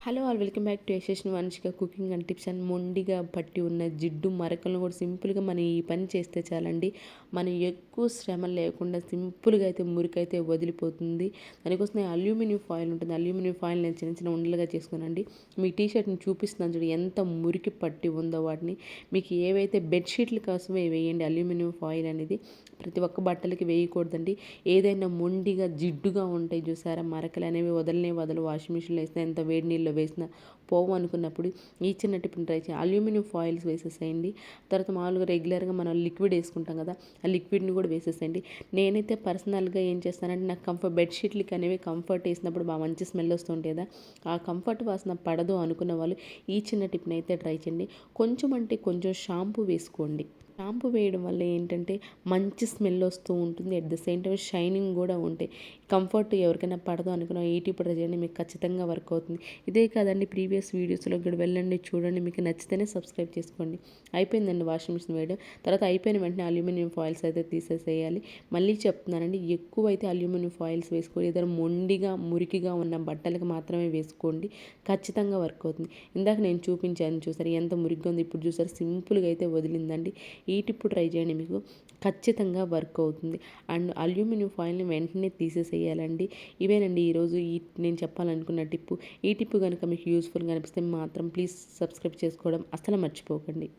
Hello all welcome back to SSSvini&Vanshika cooking and tips and మొండిగా పట్టి ఉన్న జిడ్డు మరకలను కూడా సింపుల్గా మనం ఈ పని చేస్తే చాలండి. మనం ఎక్కువ శ్రమ లేకుండా సింపుల్గా అయితే మురికైతే వదిలిపోతుంది. దానికోసం అల్యూమినియం ఫాయిల్ ఉంటుంది. అల్యూమినియం ఫాయిల్ నేను చిన్న చిన్న ఉండలుగా చేసుకున్నానండి. మీ టీషర్ట్ని చూపిస్తున్నాను చూడండి, ఎంత మురికి పట్టి ఉందో వాటిని. మీకు ఏవైతే బెడ్షీట్ల కోసమే వేయండి అల్యూమినియం ఫాయిల్ అనేది. ప్రతి ఒక్క బట్టలకి వేయకూడదండి. ఏదైనా మొండిగా జిడ్డుగా ఉంటాయి చూసారా, మరకలు అనేవి వదలు వాషింగ్ మిషన్లో వేస్తే ఎంత వేడి నీళ్ళు వేసిన పోవు అనుకున్నప్పుడు ఈ చిన్న టిప్ని ట్రై చేయండి. అల్యూమినియం ఫాయిల్స్ వేసేసేయండి. తర్వాత మామూలుగా రెగ్యులర్గా మనం లిక్విడ్ వేసుకుంటాం కదా, ఆ లిక్విడ్ని కూడా వేసేసేయండి. నేనైతే పర్సనల్గా ఏం చేస్తానంటే, నాకు బెడ్షీట్లకి అనేవి కంఫర్ట్ వేసినప్పుడు బాగా మంచి స్మెల్ వస్తుంటుంది కదా, ఆ కంఫర్ట్ వాసన పడదు అనుకున్న వాళ్ళు ఈ చిన్న టిప్ని అయితే ట్రై చేయండి. కొంచెం అంటే కొంచెం షాంపూ వేసుకోండి. షాంపూ వేయడం వల్ల ఏంటంటే మంచి స్మెల్ వస్తూ ఉంటుంది, at the same time shining కూడా ఉంటాయి. కంఫర్ట్ ఎవరికైనా పడదు అనుకున్న ఈ టిప్ ట్రై చేయండి, మీకు ఖచ్చితంగా వర్క్ అవుతుంది. ఇదే కాదండి, ప్రీవియస్ వీడియోస్లో కూడా వెళ్ళండి, చూడండి, మీకు నచ్చితేనే సబ్స్క్రైబ్ చేసుకోండి. అయిపోయిందండి వాషింగ్ మిషన్ వేయడం. తర్వాత అయిపోయిన వెంటనే అల్యూమినియం ఫాయిల్స్ అయితే తీసేసేయాలి. మళ్ళీ చెప్తున్నానండి, ఎక్కువైతే అల్యూమినియం ఫాయిల్స్ వేసుకోండి. ఏదైనా మొండిగా మురికిగా ఉన్న బట్టలకు మాత్రమే వేసుకోండి, ఖచ్చితంగా వర్క్ అవుతుంది. ఇందాక నేను చూపించాను చూసారు ఎంత మురికిగా ఉంది, ఇప్పుడు చూసారు సింపుల్గా అయితే వదిలిందండి. ఈ టిప్ ట్రై చేయండి, మీకు ఖచ్చితంగా వర్క్ అవుతుంది. అండ్ అల్యూమినియం ఫాయిల్ని వెంటనే తీసేసేయాలండి. ఇవేనండి ఈరోజు నేను చెప్పాలనుకున్న టిప్పు. ఈ టిప్పు కనుక మీకు యూస్ఫుల్గా అనిపిస్తే మాత్రం ప్లీజ్ సబ్స్క్రైబ్ చేసుకోవడం అస్సలు మర్చిపోకండి.